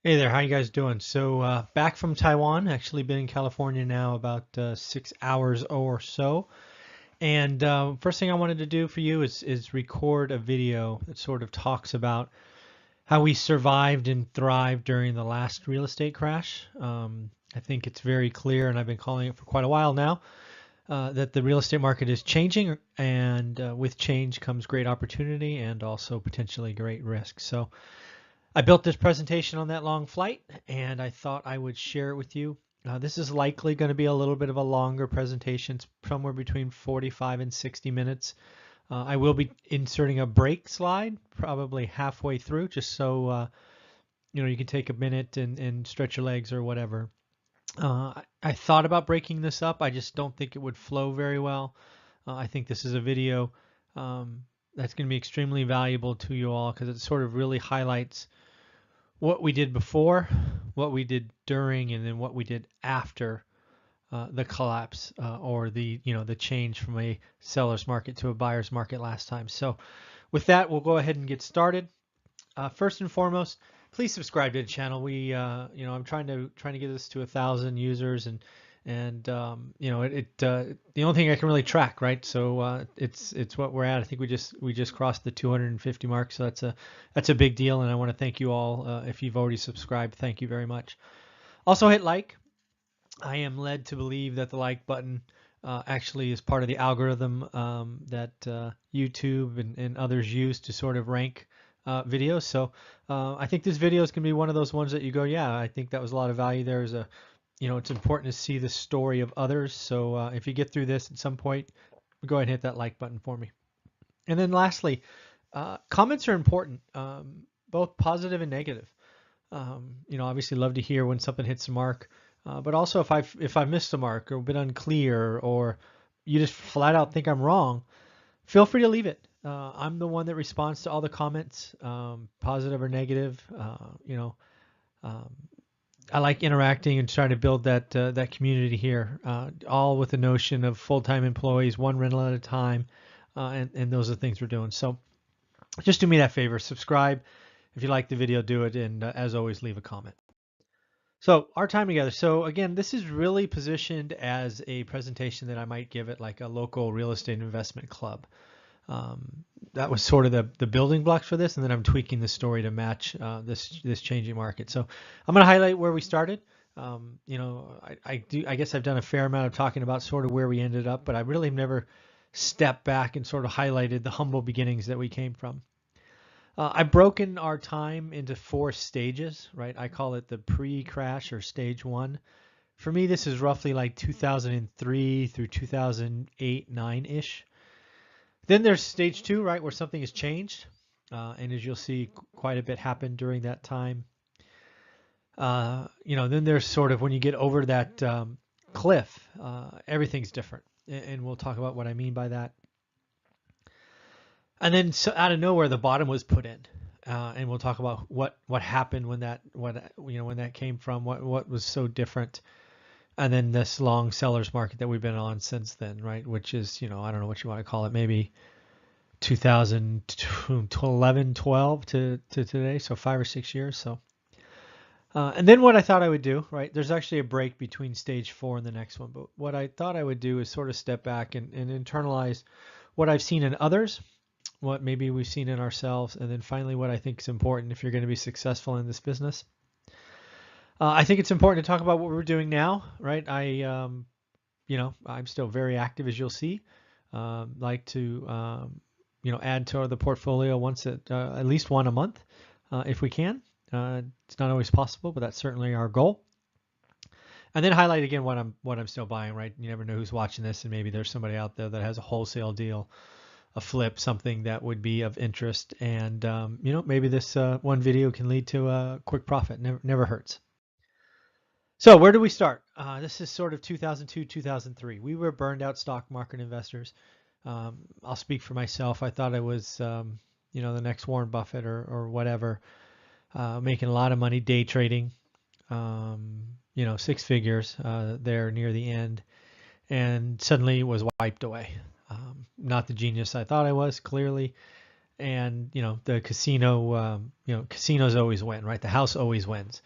Hey there, how you guys doing? So back from Taiwan, actually been in California now about 6 hours or so. And first thing I wanted to do for you is record a video that sort of talks about how we survived and thrived during the last real estate crash. I think it's very clear, and I've been calling it for quite a while now, that the real estate market is changing, and with change comes great opportunity and also potentially great risk. So I built this presentation on that long flight, and I thought I would share it with you. This is likely going to be a little bit of a longer presentation, it's somewhere between 45 and 60 minutes. I will be inserting a break slide probably halfway through, just so you can take a minute and stretch your legs or whatever. I thought about breaking this up. I just don't think it would flow very well. I think this is a video that's going to be extremely valuable to you all because it sort of really highlights what we did before, what we did during, and then what we did after the collapse or the change from a seller's market to a buyer's market last time. So with that, we'll go ahead and get started. First and foremost, please subscribe to the channel. I'm trying to get this to 1,000 users, the only thing I can really track, right? So it's what we're at. I think we just crossed the 250 mark, so that's a big deal, and I want to thank you all. If you've already subscribed, thank you very much. Also hit like. I am led to believe that the like button actually is part of the algorithm that YouTube and others use to sort of rank videos. So I think this video is going to be one of those ones that you go, yeah, I think that was a lot of value. It's important to see the story of others. So if you get through this at some point, go ahead and hit that like button for me. And then lastly, comments are important, both positive and negative. Obviously love to hear when something hits the mark, but also if I've missed the mark or been unclear or you just flat out think I'm wrong, feel free to leave it. I'm the one that responds to all the comments, positive or negative. Um, I like interacting and trying to build that community here, all with the notion of full-time employees, one rental at a time, and those are the things we're doing. So just do me that favor, subscribe. If you like the video, do it, and as always, leave a comment. So our time together. So again, this is really positioned as a presentation that I might give at like a local real estate investment club. That was sort of the building blocks for this, and then I'm tweaking the story to match this changing market. So I'm going to highlight where we started. I guess I've done a fair amount of talking about sort of where we ended up, but I really have never stepped back and sort of highlighted the humble beginnings that we came from. I've broken our time into 4 stages, right? I call it the pre-crash or stage 1. For me, this is roughly like 2003 through 2008, 9-ish. Then there's stage 2, right, where something has changed. And as you'll see, quite a bit happened during that time. Then there's sort of when you get over that cliff, everything's different. And we'll talk about what I mean by that. And then so out of nowhere, the bottom was put in, and we'll talk about what happened when that came from, what was so different, and then this long sellers market that we've been on since then, right? Which is I don't know what you want to call it, maybe 2011, 12 to today, so 5 or 6 years. So, and then what I thought I would do, right? There's actually a break between stage 4 and the next one, but what I thought I would do is sort of step back and internalize what I've seen in others, what maybe we've seen in ourselves, and then finally what I think is important if you're going to be successful in this business. I think it's important to talk about what we're doing now, right? I'm still very active, as you'll see. Like to add to the portfolio once at least one a month, if we can. It's not always possible, but that's certainly our goal. And then highlight again what I'm still buying, right? You never know who's watching this, and maybe there's somebody out there that has a wholesale deal, a flip, something that would be of interest, and maybe this one video can lead to a quick profit. Never hurts. So where do we start? This is sort of 2002, 2003. We were burned out stock market investors. I'll speak for myself. I thought I was the next Warren Buffett or whatever, making a lot of money day trading, 6 figures there near the end, and suddenly was wiped away. Not the genius I thought I was, clearly, and the casino, casinos always win, right? The house always wins,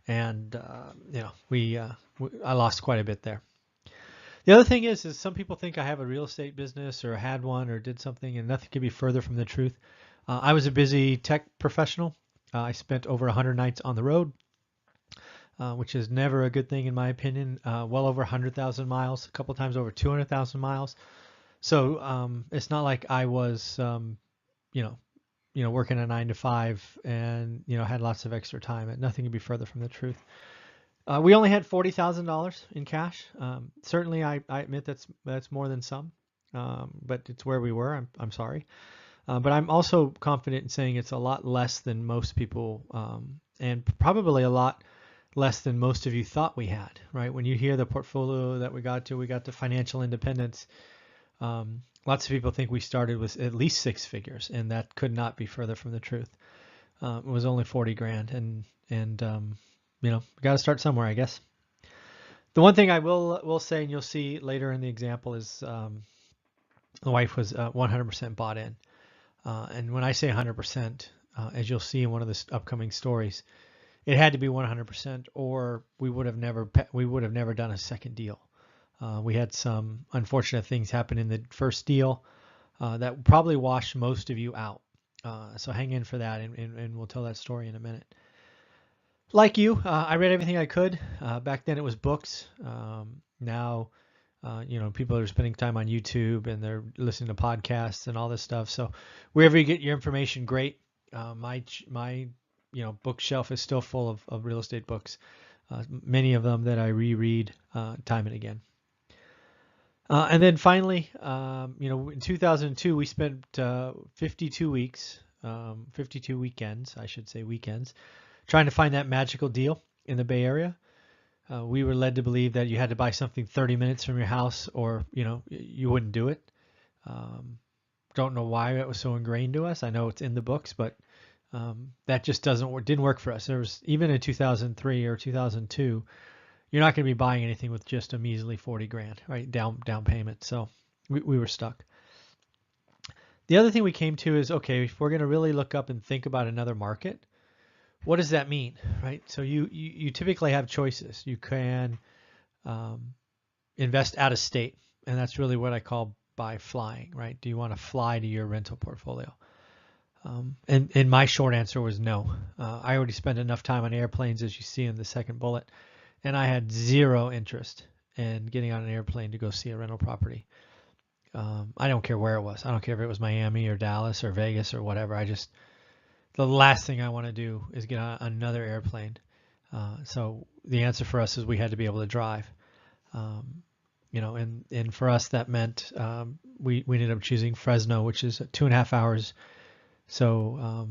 and I lost quite a bit there. The other thing is some people think I have a real estate business or had one or did something, and nothing could be further from the truth. I was a busy tech professional. I spent over 100 nights on the road, which is never a good thing in my opinion. Well over 100,000 miles, a couple times over 200,000 miles. So it's not like I was, you know, working a 9 to 5 and had lots of extra time. Nothing could be further from the truth. We only had $40,000 in cash. Certainly, I admit that's more than some, but it's where we were. I'm sorry, but I'm also confident in saying it's a lot less than most people, and probably a lot less than most of you thought we had. Right? When you hear the portfolio that we got to financial independence. Lots of people think we started with at least 6 figures, and that could not be further from the truth. It was only 40 grand, and we got to start somewhere, I guess. The one thing I will say, and you'll see later in the example, is the wife was 100% bought in. And when I say 100%, as you'll see in one of the upcoming stories, it had to be 100%, or we would have never done a second deal. We had some unfortunate things happen in the first deal that probably washed most of you out. So hang in for that, and we'll tell that story in a minute. Like you, I read everything I could. Back then it was books. Now, people are spending time on YouTube and they're listening to podcasts and all this stuff. So wherever you get your information, great. My bookshelf is still full of real estate books. Many of them that I reread time and again. And then finally, in 2002, we spent 52 weeks, 52 weekends, I should say weekends, trying to find that magical deal in the Bay Area. We were led to believe that you had to buy something 30 minutes from your house or, you wouldn't do it. Don't know why that was so ingrained to us. I know it's in the books, but that just didn't work for us. There was, even in 2003 or 2002, you're not going to be buying anything with just a measly 40 grand, right? Down payment. So we were stuck. The other thing we came to is, okay, if we're going to really look up and think about another market, what does that mean, right? So you typically have choices. You can invest out of state, and that's really what I call by flying, right? Do you want to fly to your rental portfolio? And my short answer was no. I already spent enough time on airplanes, as you see in the second bullet. And I had zero interest in getting on an airplane to go see a rental property. I don't care where it was. I don't care if it was Miami or Dallas or Vegas or whatever. The last thing I want to do is get on another airplane. So the answer for us is we had to be able to drive. And for us that meant we ended up choosing Fresno, which is 2.5 hours. So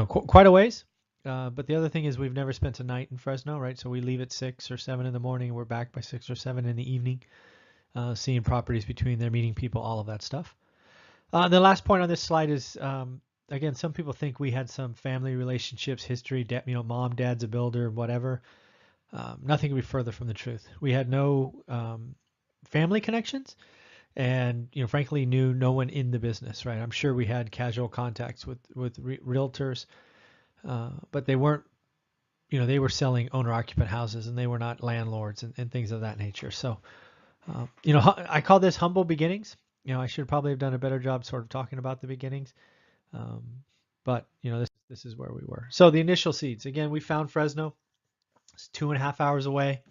quite a ways. But the other thing is we've never spent a night in Fresno, right? So we leave at 6 or 7 in the morning, and we're back by 6 or 7 in the evening, seeing properties between there, meeting people, all of that stuff. The last point on this slide is, again, some people think we had some family relationships, history, mom, dad's a builder, whatever. Nothing could be further from the truth. We had no family connections, and frankly, knew no one in the business, right? I'm sure we had casual contacts with realtors. But they weren't, they were selling owner-occupant houses, and they were not landlords and things of that nature. So, I call this humble beginnings. I should probably have done a better job sort of talking about the beginnings. But this is where we were. So the initial seeds, again, we found Fresno. It's 2.5 hours away,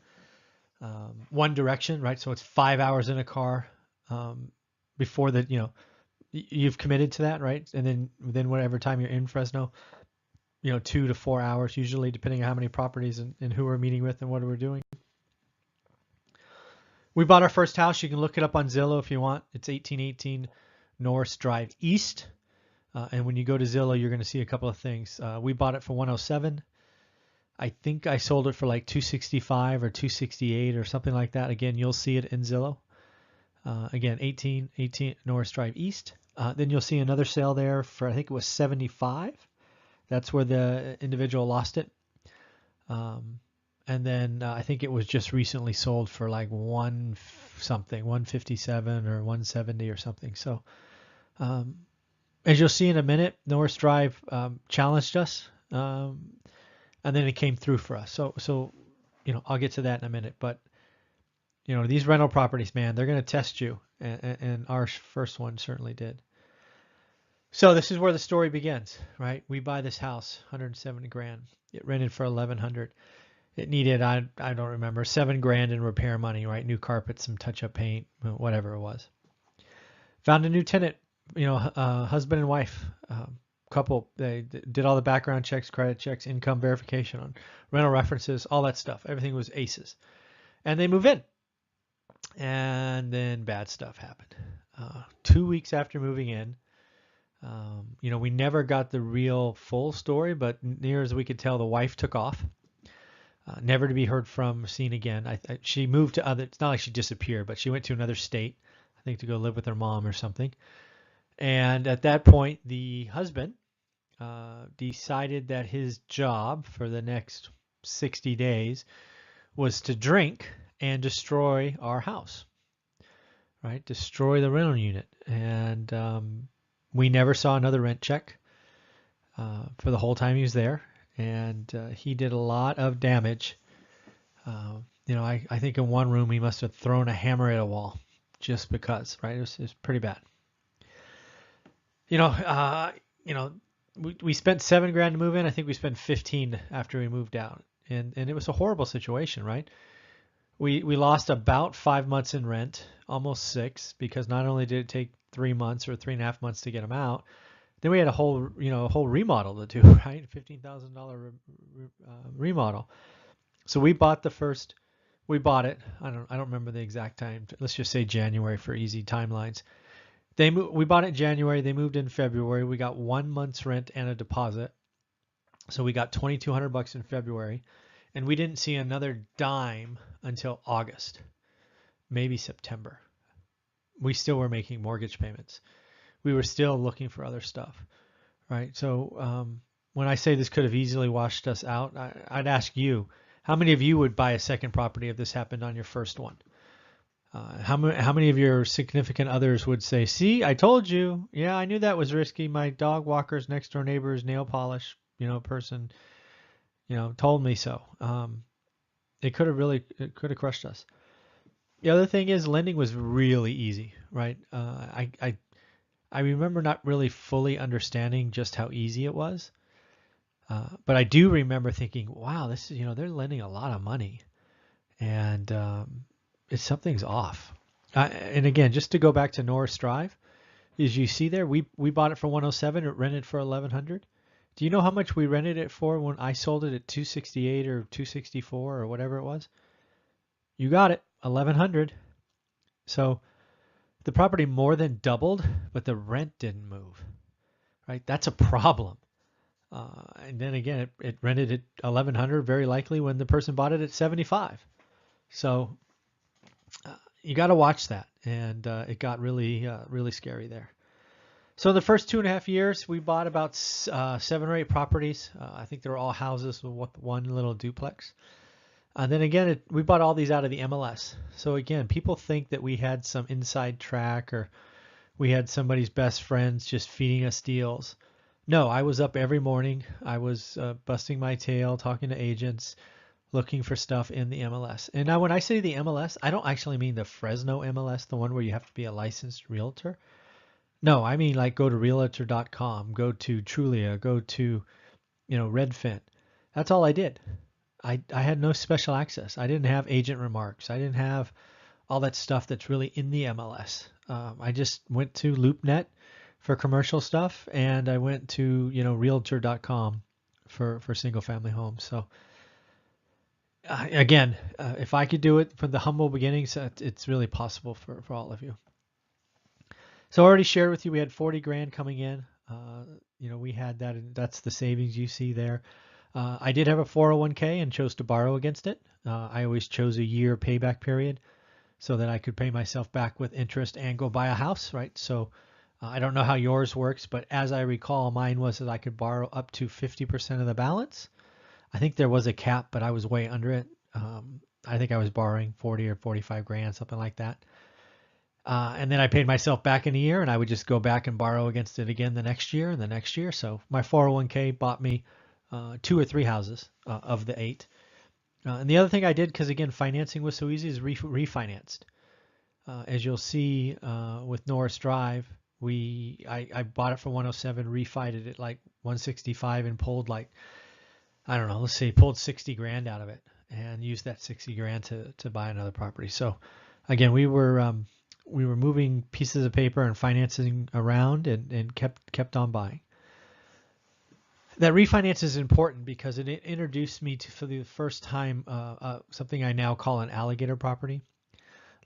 one direction, right? So it's 5 hours in a car, before you've committed to that, right? And then whatever time you're in Fresno, 2 to 4 hours usually, depending on how many properties and who we're meeting with and what we're doing. We bought our first house. You can look it up on Zillow if you want. It's 1818 Norris Drive East. And when you go to Zillow, you're going to see a couple of things. We bought it for 107. I think I sold it for like 265 or 268 or something like that. Again, you'll see it in Zillow. Again, 1818 Norris Drive East. Then you'll see another sale there for, I think it was 75. That's where the individual lost it. And then I think it was just recently sold for like 157 or 170 or something. So As you'll see in a minute, Norris Drive challenged us, and then it came through for us. So I'll get to that in a minute. But these rental properties, man, they're going to test you, and our first one certainly did. So this is where the story begins, right? We buy this house, 170 grand. It rented for 1100. It needed, I don't remember, 7 grand in repair money, right? New carpet, some touch-up paint, whatever it was. Found a new tenant, husband and wife, couple. They did all the background checks, credit checks, income verification on rental references, all that stuff. Everything was aces. And they move in. And then bad stuff happened. 2 weeks after moving in, we never got the real full story, but near as we could tell, the wife took off. Never to be heard from, seen again. She moved to other. It's not like she disappeared, but she went to another state, I think, to go live with her mom or something. And at that point, the husband decided that his job for the next 60 days was to drink and destroy our house, right? Destroy the rental unit. And we never saw another rent check for the whole time he was there. And he did a lot of damage. I think in one room he must have thrown a hammer at a wall just because, right? It was pretty bad. We spent 7 grand to move in. I think we spent 15 after we moved out. And it was a horrible situation, right? We lost about 5 months in rent, almost 6, because not only did it take 3 months or 3.5 months to get them out, then we had a whole remodel to do, right? $15,000 remodel. So we bought it. I don't remember the exact time. Let's just say January for easy timelines. We bought it in January. They moved in February. We got 1 month's rent and a deposit. So we got $2,200 in February, and we didn't see another dime until August, maybe September. We still were making mortgage payments. We were still looking for other stuff, right? So when I say this could have easily washed us out, I'd ask you, how many of you would buy a second property if this happened on your first one? How many of your significant others would say, see, I told you. Yeah, I knew that was risky. My dog walker's next door neighbor's nail polish, person, told me so. It could have crushed us. The other thing is lending was really easy, right? I remember not really fully understanding just how easy it was. But I do remember thinking, wow, this is, they're lending a lot of money, and something's off. And again, just to go back to Norris Drive, as you see there, we bought it for 107. It rented for 1100. Do you know how much we rented it for when I sold it at 268 or 264 or whatever it was? You got it, 1100. So the property more than doubled, but the rent didn't move, right? That's a problem. And then again, it rented at 1100, very likely when the person bought it at 75. So you got to watch that, and it got really scary there. So the first 2.5 years, we bought about 7 or 8 properties. I think they were all houses with one little duplex. And then again, we bought all these out of the MLS. So again, people think that we had some inside track or we had somebody's best friends just feeding us deals. No, I was up every morning. I was busting my tail, talking to agents, looking for stuff in the MLS. And now when I say the MLS, I don't actually mean the Fresno MLS, the one where you have to be a licensed realtor. No, I mean like go to realtor.com, go to Trulia, go to, Redfin. That's all I did. I had no special access. I didn't have agent remarks. I didn't have all that stuff that's really in the MLS. I just went to LoopNet for commercial stuff, and I went to realtor.com for single family homes. So again, if I could do it from the humble beginnings, it's really possible for all of you. So I already shared with you we had 40 grand coming in. We had that, and that's the savings you see there. I did have a 401k and chose to borrow against it. I always chose a year payback period so that I could pay myself back with interest and go buy a house, right? So I don't know how yours works, but as I recall, mine was that I could borrow up to 50% of the balance. I think there was a cap, but I was way under it. I think I was borrowing 40 or 45 grand, something like that. And then I paid myself back in a year, and I would just go back and borrow against it again the next year and the next year. So my 401k bought me 2 or 3 houses of the 8. And the other thing I did, because again, financing was so easy, is refinanced. As you'll see with Norris Drive, I bought it for 107, refied it at like 165, and pulled like, I don't know, let's say pulled 60 grand out of it and used that 60 grand to buy another property. So again, we were moving pieces of paper and financing around and kept on buying. That refinance is important because it introduced me to, for the first time, something I now call an alligator property.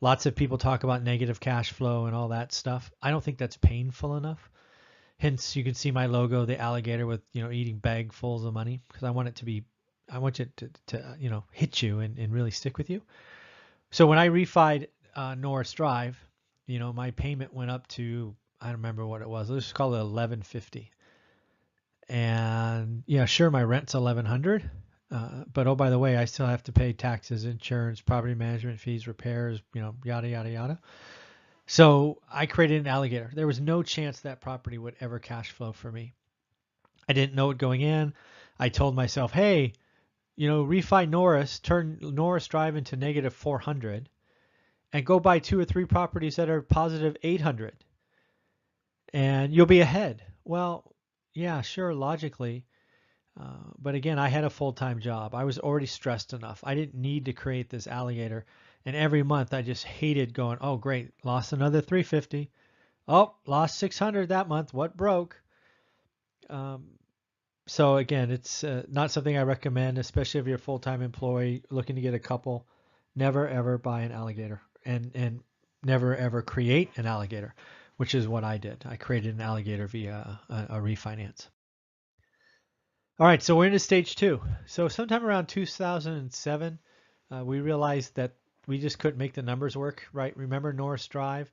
Lots of people talk about negative cash flow and all that stuff. I don't think that's painful enough. Hence, you can see my logo, the alligator with, eating bagfuls of money, because I want it to be, I want it to hit you and really stick with you. So when I refied Norris Drive, my payment went up to, I don't remember what it was. Let's just call it 1150. And yeah, sure, my rent's 1100. But oh, by the way, I still have to pay taxes, insurance, property management fees, repairs, yada, yada, yada. So I created an alligator. There was no chance that property would ever cash flow for me. I didn't know it going in. I told myself, hey, refi Norris, turn Norris Drive into negative 400 and go buy 2 or 3 properties that are positive 800 and you'll be ahead. Well, yeah, sure, logically. But again, I had a full-time job. I was already stressed enough. I didn't need to create this alligator. And every month I just hated going, oh, great, lost another 350. Oh, lost 600 that month. What broke? So again, it's not something I recommend, especially if you're a full-time employee looking to get a couple. Never, ever buy an alligator and never, ever create an alligator, which is what I did. I created an alligator via a refinance. All right, so we're into stage 2. So sometime around 2007, we realized that we just couldn't make the numbers work, right? Remember Norris Drive?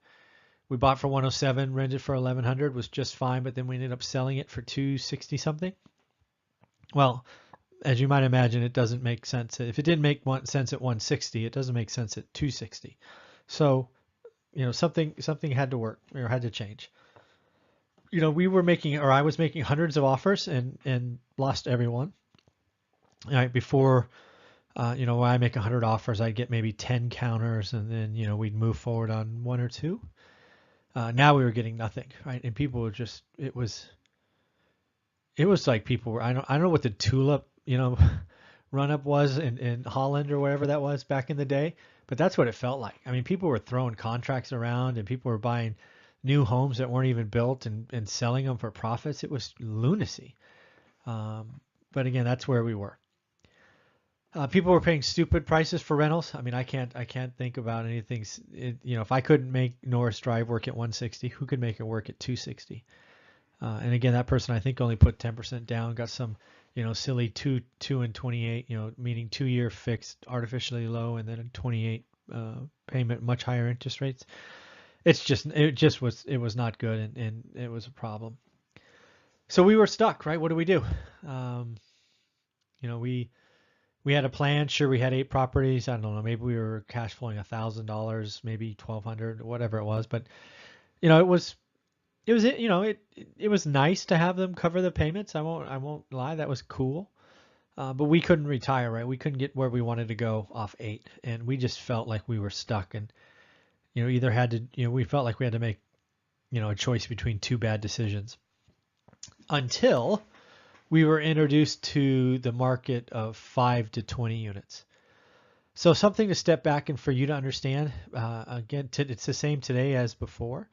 We bought for 107, rented for 1100, was just fine, but then we ended up selling it for 260 something. Well, as you might imagine, it doesn't make sense. If it didn't make sense at 160, it doesn't make sense at 260. So, something had to work or had to change. We were making, or I was making hundreds of offers and lost everyone. All right, before, when I make 100 offers, I'd get maybe 10 counters, and then, we'd move forward on 1 or 2. Now we were getting nothing, right? And people were just, it was like people were, I don't know what the tulip, run up was in Holland or wherever that was back in the day, but that's what it felt like. I mean, people were throwing contracts around and people were buying new homes that weren't even built and selling them for profits. It was lunacy. But again, that's where we were. People were paying stupid prices for rentals. I mean, I can't think about anything. If I couldn't make Norris Drive work at 160, who could make it work at 260? And again, that person I think only put 10% down, got some, silly 2 and 28, meaning 2-year fixed, artificially low, and then a 28 payment, much higher interest rates. It was not good, and it was a problem. So we were stuck, right? What do we do? We had a plan. Sure, we had 8 properties. I don't know. Maybe we were cash flowing $1,000, maybe $1,200, whatever it was. But it was nice to have them cover the payments. I won't lie. That was cool. But we couldn't retire, right? We couldn't get where we wanted to go off 8, and we just felt like we were stuck. And either had to, we felt like we had to make, a choice between 2 bad decisions. Until we were introduced to the market of 5 to 20 units. So something to step back and for you to understand. Again, it's the same today as before.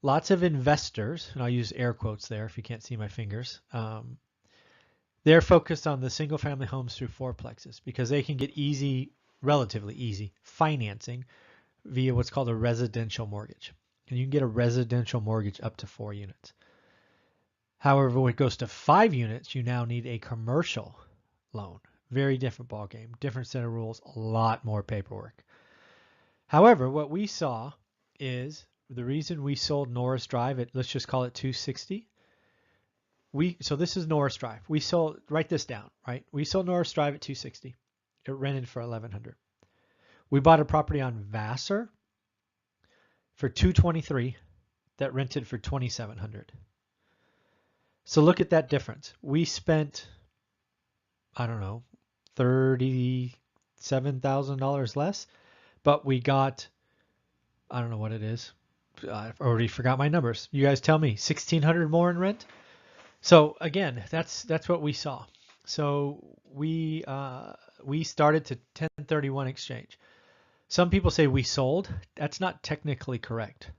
Lots of investors, and I'll use air quotes there if you can't see my fingers, they're focused on the single family homes through fourplexes because they can get relatively easy financing via what's called a residential mortgage. And you can get a residential mortgage up to 4 units. However, when it goes to 5 units, you now need a commercial loan. Very different ballgame, different set of rules, a lot more paperwork. However, what we saw is the reason we sold Norris Drive at, let's just call it 260. So this is Norris Drive. Write this down, right? We sold Norris Drive at 260. It rented for 1100. We bought a property on Vassar for 223 that rented for 2,700. So look at that difference. We spent, I don't know, $37,000 less, but we got, I don't know what it is. I've already forgot my numbers. You guys tell me, 1,600 more in rent. So again, that's what we saw. So we started to 1031 exchange. Some people say we sold. That's not technically correct,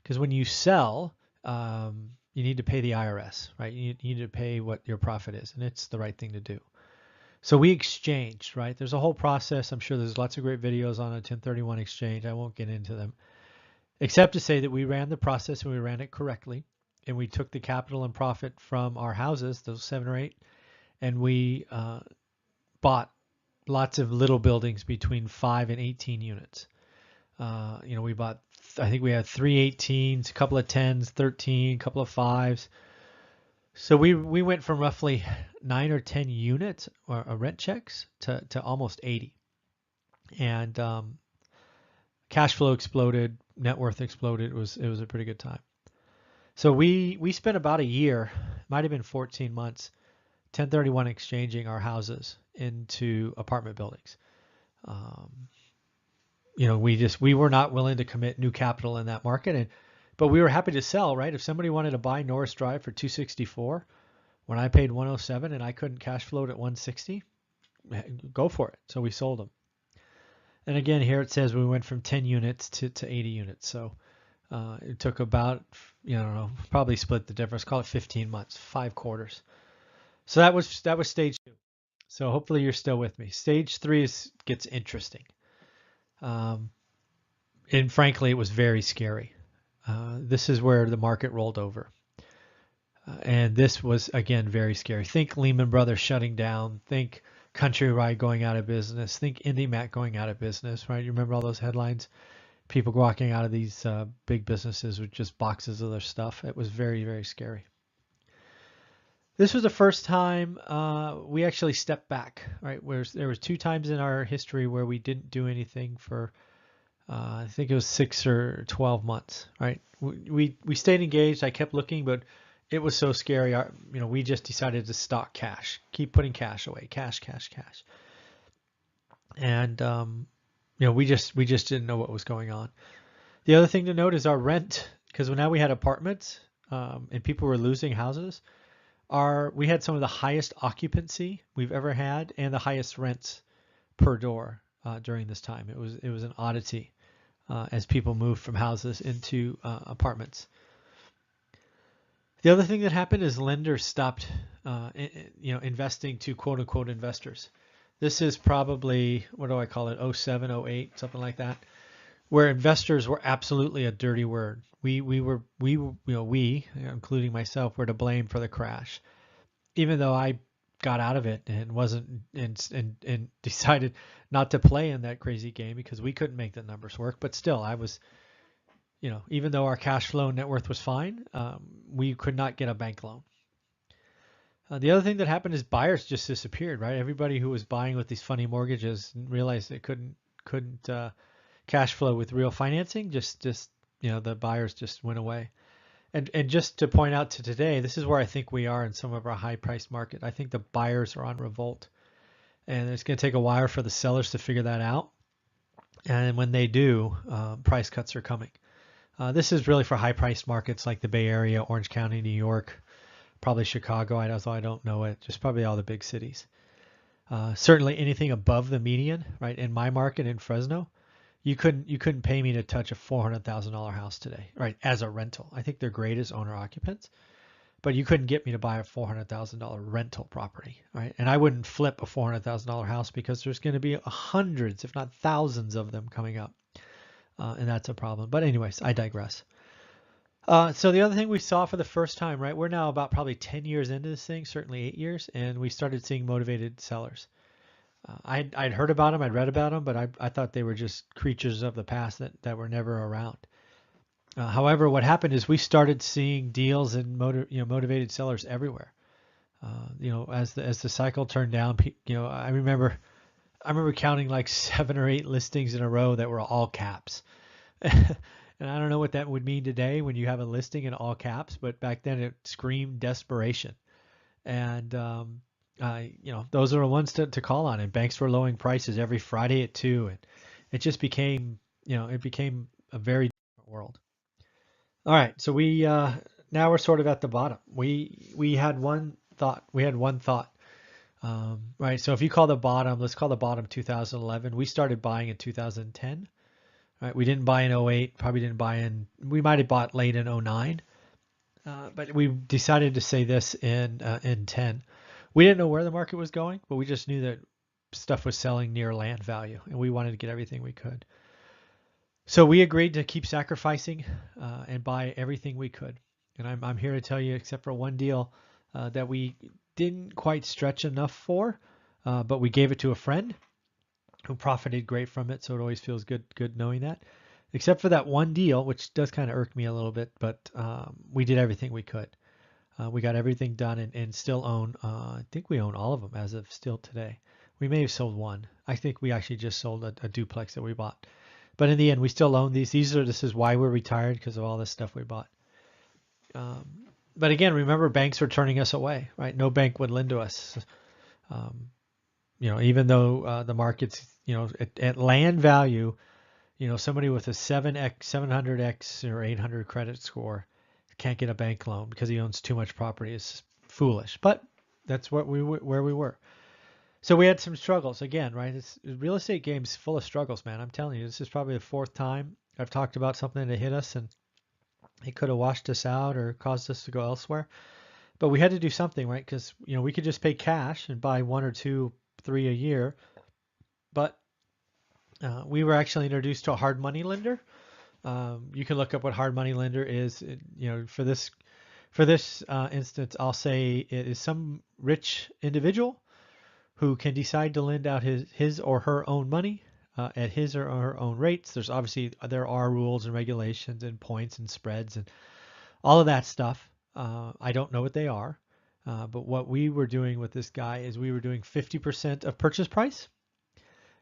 because when you sell, you need to pay the IRS, right? You need to pay what your profit is, and it's the right thing to do. So we exchanged, right? There's a whole process. I'm sure there's lots of great videos on a 1031 exchange. I won't get into them, except to say that we ran the process and we ran it correctly. And we took the capital and profit from our houses, those 7 or 8, and we bought lots of little buildings between 5 and 18 units. We bought, I think we had 3 18s, a couple of 10s, 13, a couple of 5s. So we went from roughly 9 or 10 units or rent checks to almost 80. And cash flow exploded, net worth exploded. It was a pretty good time. So we spent about a year, might have been 14 months, 1031 exchanging our houses into apartment buildings. We were not willing to commit new capital in that market, but we were happy to sell, right? If somebody wanted to buy Norris Drive for 264, when I paid 107 and I couldn't cash flow it at 160, go for it. So we sold them. And again, here it says we went from 10 units to 80 units. So it took about, probably split the difference, call it 15 months, 5 quarters. So that was stage 2. So hopefully you're still with me. Stage 3 gets interesting. And frankly, it was very scary. This is where the market rolled over. And this was, again, very scary. Think Lehman Brothers shutting down. Think Countrywide going out of business. Think IndyMac going out of business, right? You remember all those headlines? People walking out of these big businesses with just boxes of their stuff. It was very, very scary. This was the first time we actually stepped back, right? There was 2 times in our history where we didn't do anything for, I think it was 6 or 12 months, right? We stayed engaged. I kept looking, but it was so scary. We just decided to stock cash, keep putting cash away, cash. And we just didn't know what was going on. The other thing to note is our rent, because now we had apartments and people were losing houses. We had some of the highest occupancy we've ever had and the highest rents per door during this time. It was an oddity as people moved from houses into apartments. The other thing that happened is lenders stopped, investing to quote unquote investors. This is probably, what do I call it, 07, 08, something like that, where investors were absolutely a dirty word. We, including myself, were to blame for the crash, even though I got out of it and wasn't and decided not to play in that crazy game because we couldn't make the numbers work. But still, I was, even though our cash flow and net worth was fine, we could not get a bank loan. The other thing that happened is buyers just disappeared, right? Everybody who was buying with these funny mortgages realized they couldn't cash flow with real financing. Just the buyers just went away. And just to point out to today, this is where I think we are in some of our high-priced market. I think the buyers are on revolt, and it's going to take a while for the sellers to figure that out. And when they do, price cuts are coming. This is really for high-priced markets like the Bay Area, Orange County, New York, probably Chicago, although I don't know it, just probably all the big cities. Certainly anything above the median, right? In my market in Fresno, you couldn't pay me to touch a $400,000 house today, right? As a rental. I think they're great as owner occupants, but you couldn't get me to buy a $400,000 rental property, right? And I wouldn't flip a $400,000 house because there's going to be hundreds, if not thousands of them coming up. And that's a problem. But anyways, I digress. So the other thing we saw for the first time, right? We're now about probably 10 years into this thing, certainly 8 years, and we started seeing motivated sellers. I'd heard about them, I'd read about them, but I thought they were just creatures of the past that were never around. However, what happened is we started seeing deals and motivated sellers everywhere. As the cycle turned down, I remember counting like 7 or 8 listings in a row that were all caps. And I don't know what that would mean today when you have a listing in all caps, but back then it screamed desperation. And those are the ones to call on. And banks were lowering prices every Friday at 2, and it just became, it became a very different world. All right, so we now we're sort of at the bottom. We had one thought. We had one thought. Right. So if you call the bottom, let's call the bottom 2011. We started buying in 2010. Right. We didn't buy in 08. Probably didn't buy in. We might have bought late in 09. But we decided to say this in 10. We didn't know where the market was going, but we just knew that stuff was selling near land value, and we wanted to get everything we could. So we agreed to keep sacrificing and buy everything we could. And I'm here to tell you, except for one deal that we didn't quite stretch enough for, but we gave it to a friend who profited great from it. So it always feels good knowing that. Except for that one deal, which does kind of irk me a little bit, but we did everything we could. We got everything done and still own, I think we own all of them as of still today. We may have sold one. I think we actually just sold a duplex that we bought. But in the end, we still own these. This is why we're retired, because of all this stuff we bought. But again, remember, banks were turning us away, right? No bank would lend to us. Even though the market's, at land value, somebody with a 7x, 700x or 800 credit score can't get a bank loan because he owns too much property. It's foolish, but that's where we were. So we had some struggles again, right? It's real estate game's full of struggles, man. I'm telling you, this is probably the fourth time I've talked about something that hit us and it could have washed us out or caused us to go elsewhere. But we had to do something, right? Because we could just pay cash and buy 1 or 2, 3 a year, but we were actually introduced to a hard money lender. You can look up what hard money lender is. For this instance, I'll say it is some rich individual who can decide to lend out his or her own money at his or her own rates. There are rules and regulations and points and spreads and all of that stuff. I don't know what they are, but what we were doing with this guy is we were doing 50% of purchase price,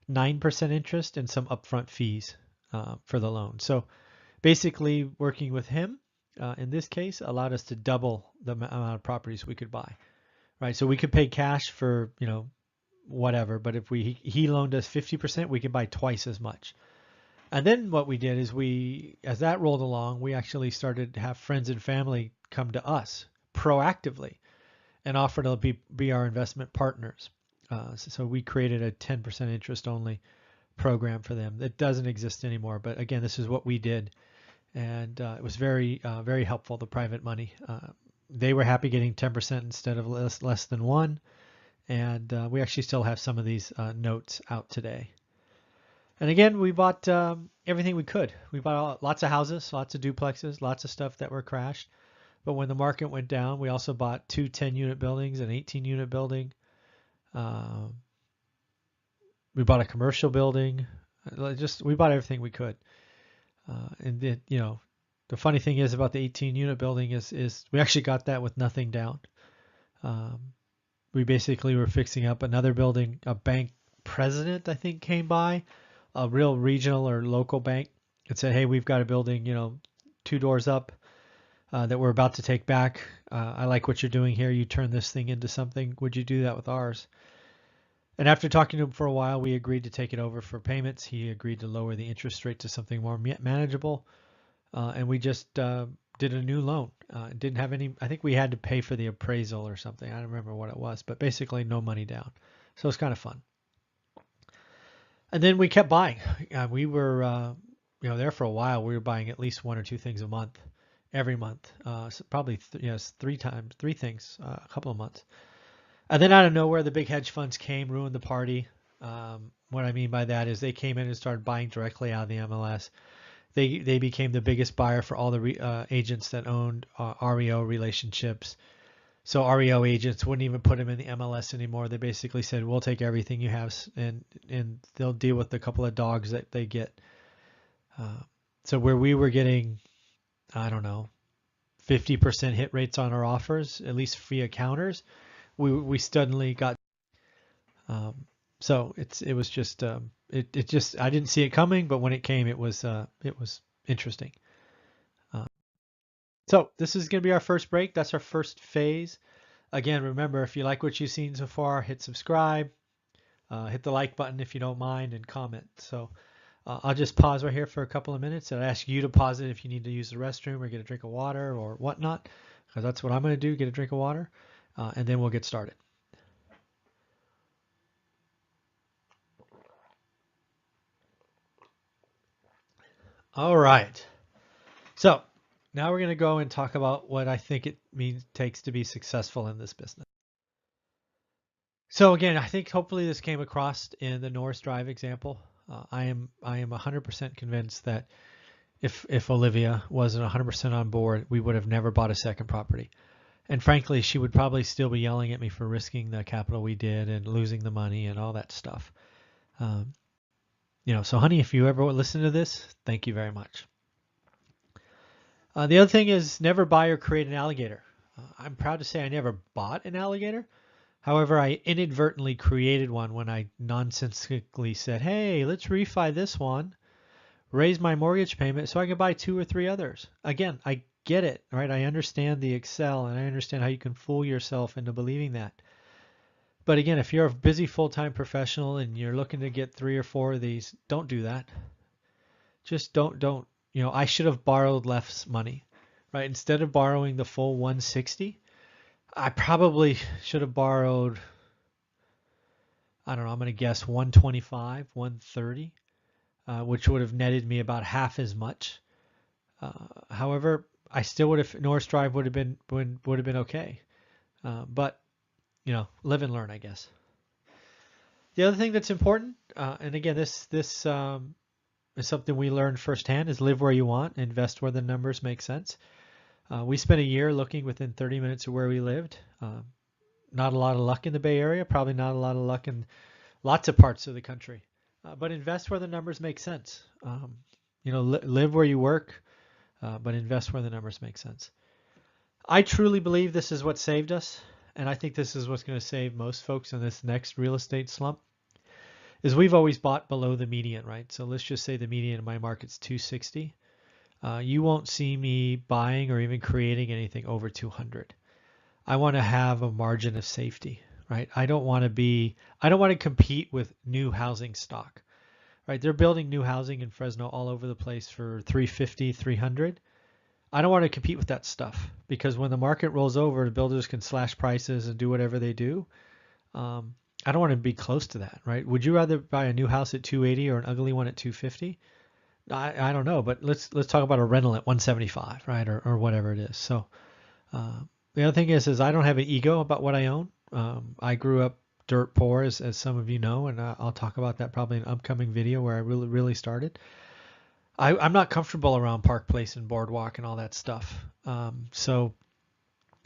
9% interest, and some upfront fees for the loan. So basically, working with him in this case allowed us to double the amount of properties we could buy. Right, so we could pay cash for whatever, but if he loaned us 50%, we could buy twice as much. And then what we did is as that rolled along, we actually started to have friends and family come to us proactively and offer to be our investment partners. So we created a 10% interest only program for them. It doesn't exist anymore, but again, this is what we did, and it was very very helpful. The private money, they were happy getting 10% instead of less than 1. And we actually still have some of these notes out today. And again, we bought everything we could. We bought lots of houses, lots of duplexes, lots of stuff that were crashed. But when the market went down, we also bought 2 10-unit buildings, an 18-unit building. We bought a commercial building. We bought everything we could. And the funny thing is about the 18-unit building is we actually got that with nothing down. We basically were fixing up another building. A bank president, I think, came by, a real regional or local bank, and said, hey, we've got a building, 2 doors up that we're about to take back. I like what you're doing here. You turn this thing into something. Would you do that with ours? And after talking to him for a while, we agreed to take it over for payments. He agreed to lower the interest rate to something more manageable. And we just did a new loan. Didn't have any, I think we had to pay for the appraisal or something. I don't remember what it was, but basically no money down. So it's kind of fun. And then we kept buying. We were, there for a while. We were buying at least 1 or 2 things a month, every month. So probably 3 things, a couple of months. And then out of nowhere, the big hedge funds came, ruined the party. What I mean by that is they came in and started buying directly out of the MLS. They became the biggest buyer for all the agents that owned REO relationships. So REO agents wouldn't even put them in the MLS anymore. They basically said, we'll take everything you have, and they'll deal with the couple of dogs that they get. So where we were getting, I don't know, 50% hit rates on our offers, at least via counters, we suddenly got. So it was just I didn't see it coming, but when it came, it was interesting. So this is going to be our first break. That's our first phase. Again, remember, if you like what you've seen so far, hit subscribe, hit the like button if you don't mind, and comment. So I'll just pause right here for a couple of minutes, and I ask you to pause it if you need to use the restroom or get a drink of water or whatnot, because that's what I'm going to do, get a drink of water, and then we'll get started. All right. So now we're going to go and talk about what I think it takes to be successful in this business. So again, I think hopefully this came across in the Norris Drive example. I am 100% convinced that if Olivia wasn't 100% on board, we would have never bought a second property. And frankly, she would probably still be yelling at me for risking the capital we did and losing the money and all that stuff. So honey, if you ever listen to this, thank you very much. The other thing is never buy or create an alligator. I'm proud to say I never bought an alligator. However, I inadvertently created one when I nonsensically said, hey, let's refi this one, raise my mortgage payment so I can buy 2 or 3 others. Again, I get it, right? I understand the Excel and I understand how you can fool yourself into believing that. But again, if you're a busy full-time professional and you're looking to get 3 or 4 of these, don't do that. Just don't. I should have borrowed less money, right? Instead of borrowing the full 160, I probably should have borrowed, I don't know, I'm going to guess 125, 130, which would have netted me about half as much. However, I still would have, Norris Drive would have been okay. But live and learn, I guess. The other thing that's important, and again, this is something we learned firsthand, is live where you want, invest where the numbers make sense. We spent a year looking within 30 minutes of where we lived. Not a lot of luck in the Bay Area, probably not a lot of luck in lots of parts of the country. But invest where the numbers make sense. Live where you work, but invest where the numbers make sense. I truly believe this is what saved us, and I think this is what's going to save most folks in this next real estate slump, is we've always bought below the median, right? So let's just say the median in my market's 260. You won't see me buying or even creating anything over 200. I want to have a margin of safety, right? I don't want to compete with new housing stock, right? They're building new housing in Fresno all over the place for 350, 300. I don't want to compete with that stuff, because when the market rolls over, the builders can slash prices and do whatever they do. I don't want to be close to that, right? Would you rather buy a new house at 280 or an ugly one at 250? I don't know, but let's talk about a rental at 175, right, or whatever it is. So the other thing is I don't have an ego about what I own. I grew up dirt poor, as some of you know, and I'll talk about that probably in an upcoming video where I really started. I'm not comfortable around Park Place and Boardwalk and all that stuff. So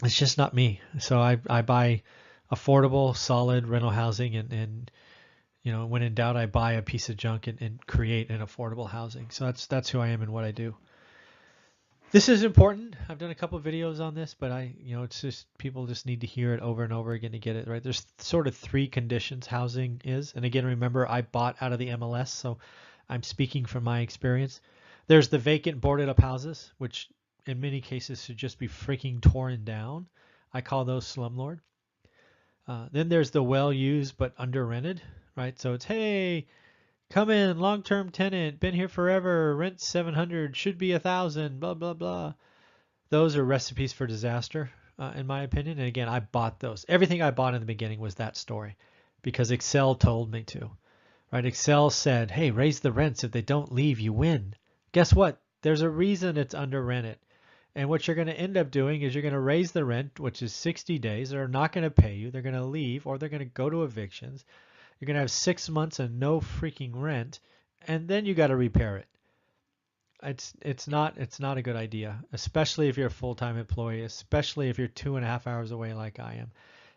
it's just not me. So I buy affordable, solid rental housing, and when in doubt, I buy a piece of junk and create an affordable housing. So that's who I am and what I do. This is important. I've done a couple of videos on this, but it's just people just need to hear it over and over again to get it right. There's sort of 3 conditions housing is, and again, remember I bought out of the MLS, so I'm speaking from my experience. There's the vacant boarded up houses, which in many cases should just be freaking torn down. I call those slumlord. Then there's the well used but under rented, right? So it's, hey, come in, long-term tenant, been here forever, rent 700, should be 1,000, blah, blah, blah. Those are recipes for disaster, in my opinion. And again, I bought those. Everything I bought in the beginning was that story because Excel told me to, right? Excel said, hey, raise the rents. If they don't leave, you win. Guess what? There's a reason it's under rented. And what you're going to end up doing is you're going to raise the rent, which is 60 days. They're not going to pay you. They're going to leave, or they're going to go to evictions. You're going to have 6 months of no freaking rent, and then you got to repair it. It's not a good idea, especially if you're a full-time employee, especially if you're 2.5 hours away like I am.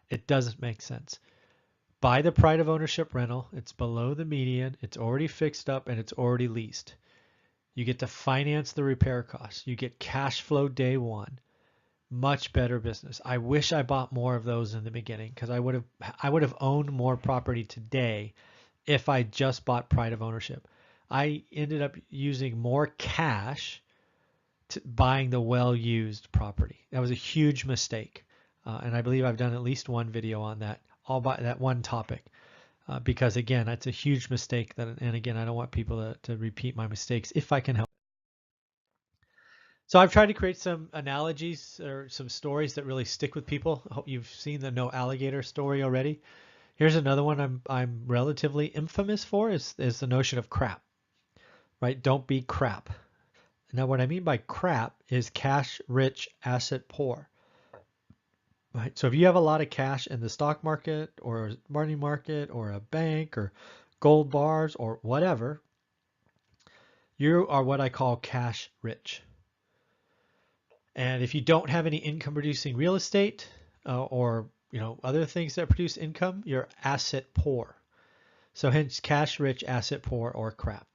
It doesn't make sense. Buy the pride of ownership rental. It's below the median. It's already fixed up, and it's already leased. You get to finance the repair costs. You get cash flow day one. Much better business. I wish I bought more of those in the beginning, because I would have owned more property today if I just bought pride of ownership. I ended up using more cash buying the well-used property. That was a huge mistake. And I believe I've done at least one video on that, all by that one topic. Because again, that's a huge mistake and again, I don't want people to repeat my mistakes if I can help. So I've tried to create some analogies or some stories that really stick with people. I hope you've seen the no alligator story already. Here's another one I'm relatively infamous for is the notion of crap, right? Don't be crap. Now, what I mean by crap is cash rich, asset poor. Right? So if you have a lot of cash in the stock market or money market or a bank or gold bars or whatever, you are what I call cash rich. And if you don't have any income producing real estate or other things that produce income, you're asset poor. So hence cash rich, asset poor, or crap.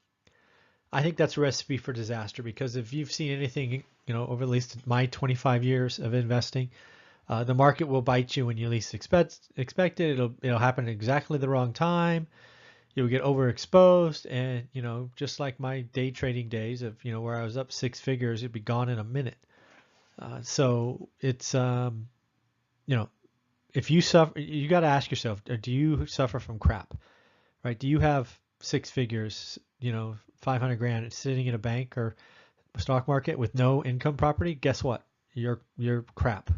I think that's a recipe for disaster because if you've seen anything, over at least my 25 years of investing, the market will bite you when you least expect it. It'll happen at exactly the wrong time. You'll get overexposed, and just like my day trading days of where I was up six figures, it'd be gone in a minute. So it's if you suffer, you got to ask yourself, do you suffer from crap, right? Do you have six figures, 500 grand sitting in a bank or stock market with no income property? Guess what? You're crap,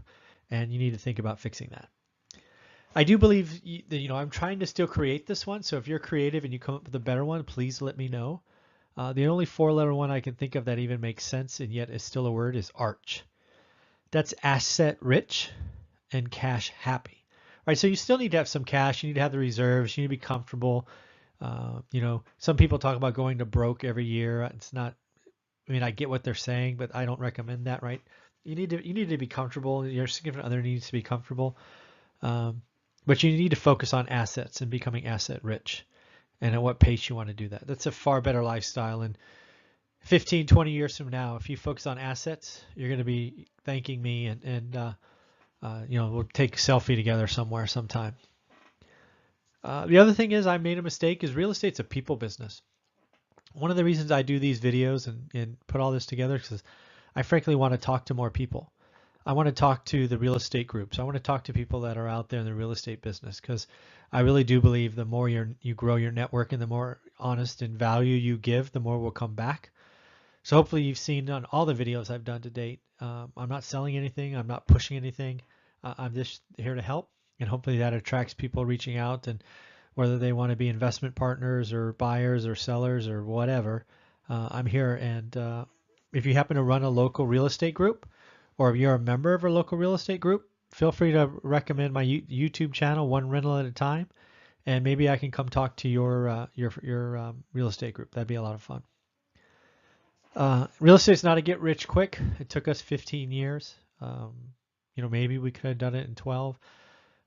and you need to think about fixing that. I do believe that, I'm trying to still create this one. So if you're creative and you come up with a better one, please let me know. The only four-letter one I can think of that even makes sense and yet is still a word is ARCH. That's asset rich and cash happy. Right? So you still need to have some cash. You need to have the reserves. You need to be comfortable. Some people talk about going to broke every year. It's not. I mean, I get what they're saying, but I don't recommend that. Right? You need to be comfortable. Your significant other needs to be comfortable. But you need to focus on assets and becoming asset rich and at what pace you want to do that. That's a far better lifestyle. And 15, 20 years from now, if you focus on assets, you're going to be thanking me and we'll take a selfie together somewhere sometime. The other thing is I made a mistake is real estate's a people business. One of the reasons I do these videos and put all this together is because I frankly want to talk to more people. I want to talk to the real estate groups. I want to talk to people that are out there in the real estate business because I really do believe the more you grow your network and the more honest and value you give, the more will come back. So hopefully you've seen on all the videos I've done to date. I'm not selling anything. I'm not pushing anything. I'm just here to help. And hopefully that attracts people reaching out, and whether they want to be investment partners or buyers or sellers or whatever, I'm here. And if you happen to run a local real estate group, or if you're a member of a local real estate group, feel free to recommend my YouTube channel, One Rental at a Time, and maybe I can come talk to your real estate group. That'd be a lot of fun. Real estate's not a get rich quick. It took us 15 years. Maybe we could have done it in 12.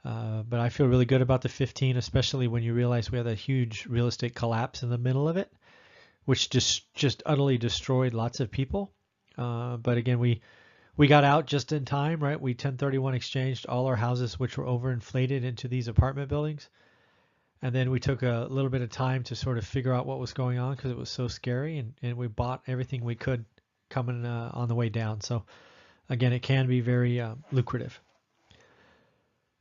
But I feel really good about the 15, especially when you realize we had a huge real estate collapse in the middle of it, which just utterly destroyed lots of people. But again, we got out just in time, right? We 1031 exchanged all our houses, which were overinflated, into these apartment buildings. And then we took a little bit of time to sort of figure out what was going on because it was so scary. And we bought everything we could coming on the way down. So again, it can be very lucrative.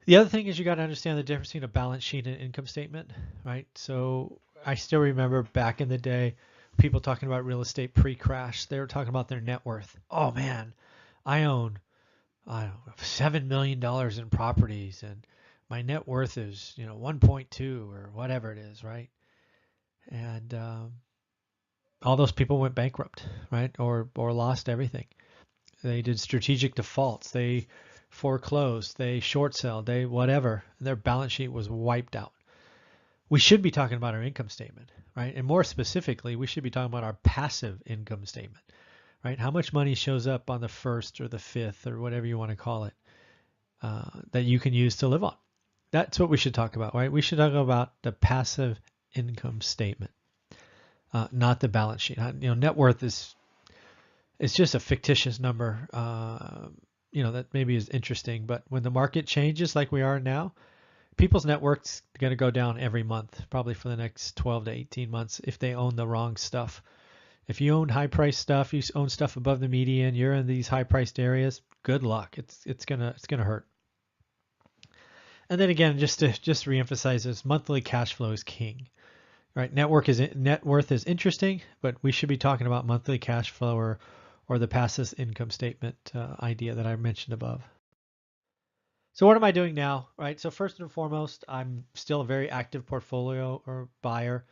The other thing is you got to understand the difference between a balance sheet and income statement, right? So I still remember back in the day, people talking about real estate pre-crash. They were talking about their net worth. Oh man, I own, $7 million in properties and my net worth is, 1.2 or whatever it is, right? And all those people went bankrupt, right? Or lost everything. They did strategic defaults. They foreclosed. They short sold. They whatever. Their balance sheet was wiped out. We should be talking about our income statement, right? And more specifically, we should be talking about our passive income statement, right? How much money shows up on the first or the fifth or whatever you want to call it that you can use to live on. That's what we should talk about, right? We should talk about the passive income statement, not the balance sheet. Net worth is just a fictitious number, that maybe is interesting. But when the market changes like we are now, people's net worth's going to go down every month, probably for the next 12 to 18 months if they own the wrong stuff. If you own high price stuff, you own stuff above the median, you're in these high priced areas, good luck. It's gonna hurt. And then again, just to reemphasize this, monthly cash flow is king. Right? Net worth is interesting, but we should be talking about monthly cash flow or the passive income statement idea that I mentioned above. So what am I doing now? Right. So first and foremost, I'm still a very active portfolio or buyer.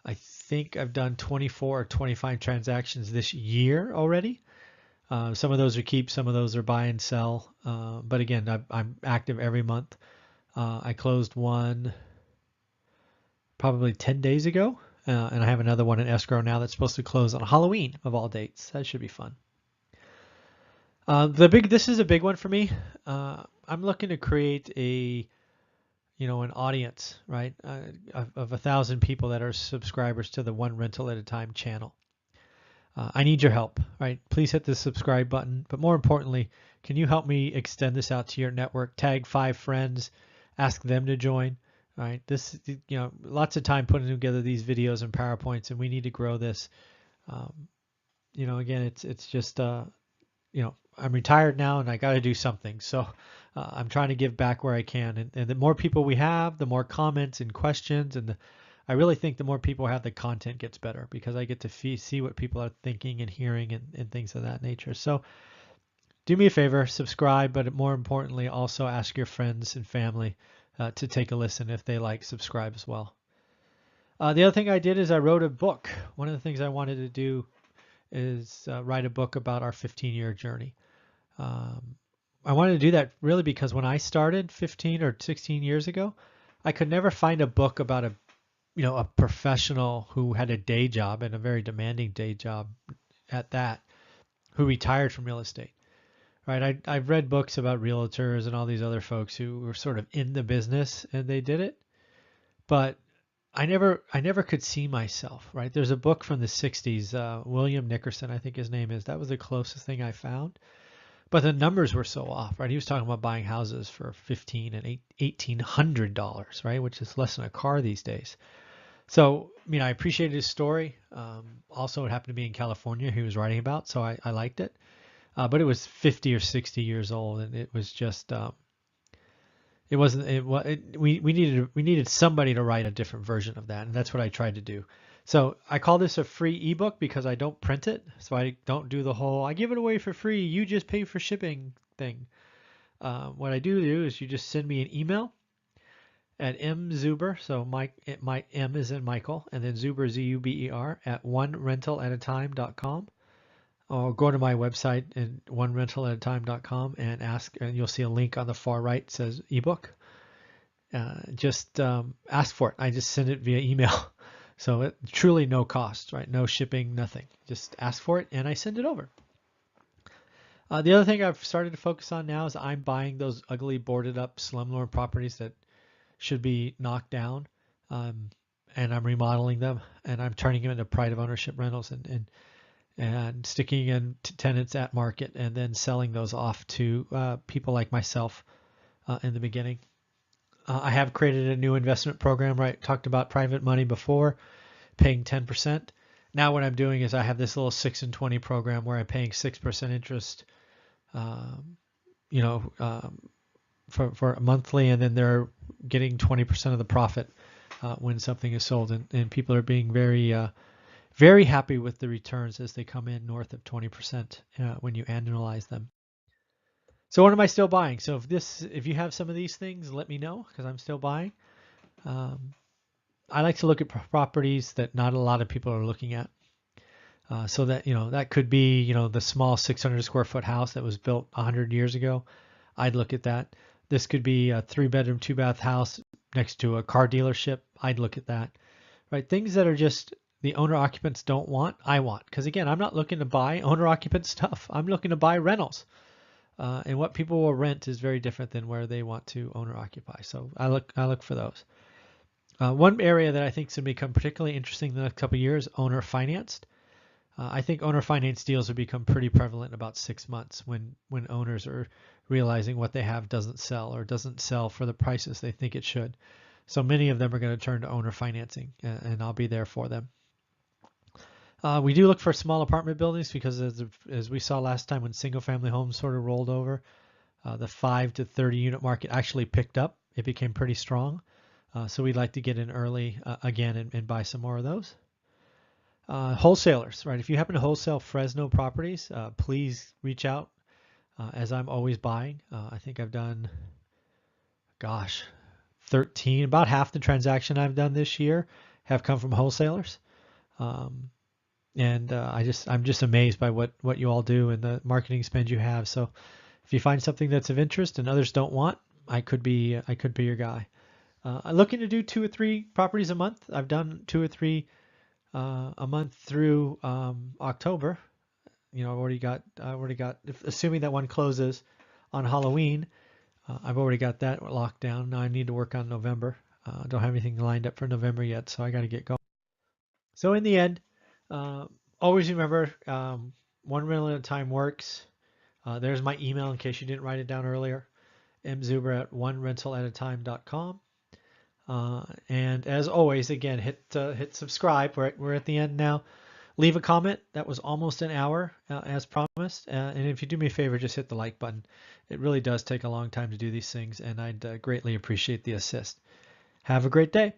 I think I've done 24 or 25 transactions this year already. Some of those are keep, some of those are buy and sell. But again, I'm active every month. I closed one probably 10 days ago, and I have another one in escrow now that's supposed to close on Halloween of all dates. That should be fun. This is a big one for me. I'm looking to create an audience, right, of 1,000 people that are subscribers to the One Rental at a Time channel. I need your help, right? Please hit the subscribe button. But more importantly, can you help me extend this out to your network? Tag 5 friends, ask them to join. All right, lots of time putting together these videos and PowerPoints, and we need to grow this. Again, it's just I'm retired now and I got to do something. So I'm trying to give back where I can. And the more people we have, the more comments and questions. And I really think the more people have, the content gets better because I get to see what people are thinking and hearing and things of that nature. So do me a favor, subscribe, but more importantly, also ask your friends and family to take a listen if they like, subscribe as well. The other thing I did is I wrote a book. One of the things I wanted to do is write a book about our 15-year journey. I wanted to do that really because when I started 15 or 16 years ago, I could never find a book about a professional who had a day job and a very demanding day job at that, who retired from real estate. Right? I've read books about realtors and all these other folks who were sort of in the business and they did it, but I never could see myself. Right? There's a book from the 60s, William Nickerson, I think his name is. That was the closest thing I found. But the numbers were so off, right? He was talking about buying houses for $1,500 and $1,800, right? Which is less than a car these days. So, I appreciated his story. Also, it happened to be in California he was writing about, so I liked it. But it was 50 or 60 years old, and it was just, we needed somebody to write a different version of that, and that's what I tried to do. So I call this a free ebook because I don't print it. So I don't do the whole, I give it away for free, you just pay for shipping thing. What I do is you just send me an email at mzuber, so my M is in Michael, and then Zuber, Z-U-B-E-R, at onerentalatatime.com. Or go to my website and onerentalatatime.com and ask, and you'll see a link on the far right says ebook. Just ask for it. I just send it via email. So truly no cost, right? No shipping, nothing. Just ask for it and I send it over. The other thing I've started to focus on now is I'm buying those ugly boarded up slumlord properties that should be knocked down, and I'm remodeling them and I'm turning them into pride of ownership rentals and sticking in tenants at market and then selling those off to people like myself in the beginning. I have created a new investment program, right? Talked about private money before, paying 10%. Now what I'm doing is I have this little 6 and 20 program where I'm paying 6% interest, for a monthly, and then they're getting 20% of the profit when something is sold, and people are being very happy with the returns as they come in north of 20% when you annualize them. So what am I still buying? So if you have some of these things, let me know because I'm still buying. I like to look at properties that not a lot of people are looking at. So that, that could be, the small 600 square foot house that was built 100 years ago. I'd look at that. This could be a 3-bedroom, 2-bath house next to a car dealership. I'd look at that, right? Things that are just the owner occupants don't want, I want. Because again, I'm not looking to buy owner occupant stuff. I'm looking to buy rentals. And what people will rent is very different than where they want to owner occupy. So I look for those. One area that I think is going to become particularly interesting in the next couple of years, owner financed. I think owner finance deals will become pretty prevalent in about 6 months when owners are realizing what they have doesn't sell or doesn't sell for the prices they think it should. So many of them are going to turn to owner financing, and I'll be there for them. We do look for small apartment buildings because as we saw last time when single family homes sort of rolled over, the 5 to 30 unit market actually picked up. It became pretty strong. So we'd like to get in early again and buy some more of those. Wholesalers, right? If you happen to wholesale Fresno properties, please reach out as I'm always buying. I think I've done, gosh, 13, about half the transaction I've done this year have come from wholesalers. Um, and I'm just amazed by what you all do and the marketing spend you have. So if you find something that's of interest and others don't want, I could be your guy. I'm looking to do 2 or 3 properties a month. I've done 2 or 3 a month through October. You know, I already got, assuming that one closes on Halloween, I've already got that locked down. Now I need to work on November. Don't have anything lined up for November yet, so I got to get going. So in the end, uh, always remember, one rental at a time works. There's my email in case you didn't write it down earlier, mzuber@onerentalatatime.com. And as always, again, hit subscribe. We're at the end now. Leave a comment. That was almost an hour, as promised. And if you do me a favor, just hit the like button. It really does take a long time to do these things, and I'd greatly appreciate the assist. Have a great day.